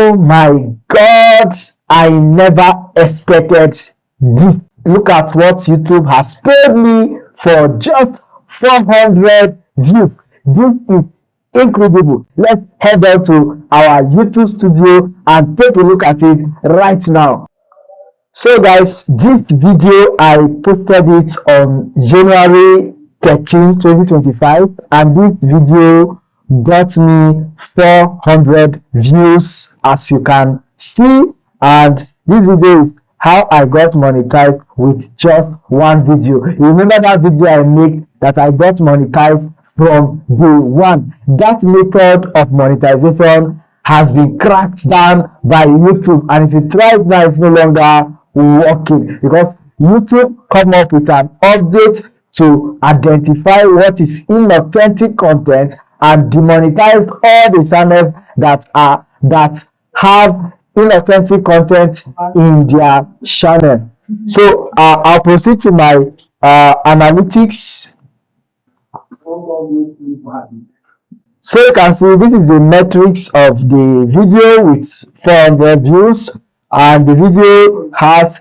Oh my God, I never expected this. Look at what YouTube has paid me for just 400 views. This is incredible. Let's head on to our YouTube studio and take a look at it right now. So guys, this video I posted it on January 13, 2025, and this video got me 400 views, as you can see. And this video is how I got monetized with just one video. You remember that video I made that I got monetized from day one? That method of monetization has been cracked down by YouTube, and if you try it now, it's no longer working because YouTube come up with an update to identify what is inauthentic content and demonetized all the channels that have inauthentic content in their channel. So I'll proceed to my analytics. So you can see this is the metrics of the video with 400 views, and the video has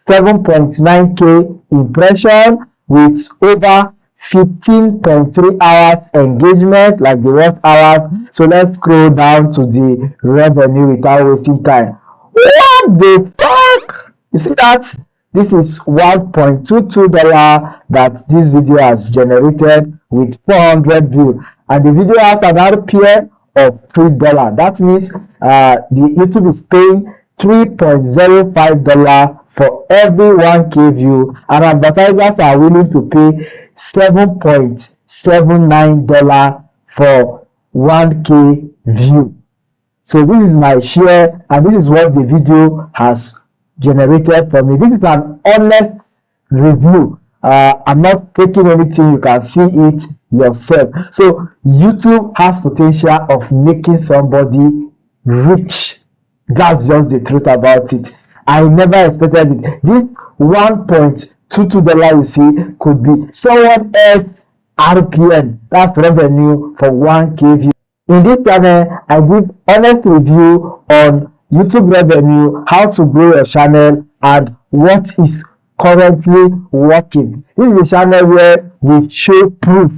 7.9k impression with over 15.3 hours engagement, like the watch hours. So let's scroll down to the revenue without wasting time. What the fuck? You see that? This is $1.22 that this video has generated with 400 views, and the video has an RPM of $3. That means the YouTube is paying $3.05 for every 1k view, and advertisers are willing to pay $7.79 for 1k view. So this is my share, and this is what the video has generated for me. This is an honest review. I'm not taking anything. You can see it yourself. So YouTube has potential of making somebody rich. That's just the truth about it. I never expected it. This $1.22 you see could be someone else RPM. That's revenue for 1k view. In this channel, I give honest review on YouTube revenue, how to grow your channel, and what is currently working. This is a channel where we show proof,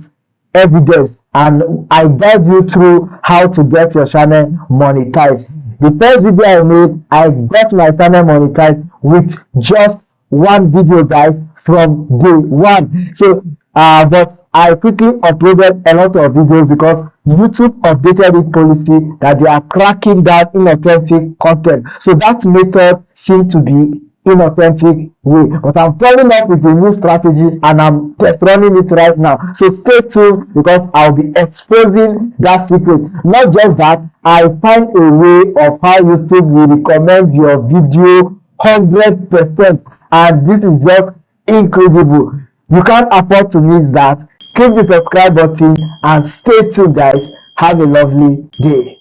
evidence, and I guide you through how to get your channel monetized. The first video I made, I got my channel monetized with just one video, guys, from day one. So but I quickly uploaded a lot of videos because YouTube updated its policy that they are cracking down inauthentic content. So that method seemed to be inauthentic way, but I'm coming up with a new strategy and I'm test running it right now. So stay tuned because I'll be exposing that secret. Not just that, I find a way of how YouTube will recommend your video 100%, and this is just incredible. You can't afford to miss that. Click the subscribe button and stay tuned, guys. Have a lovely day.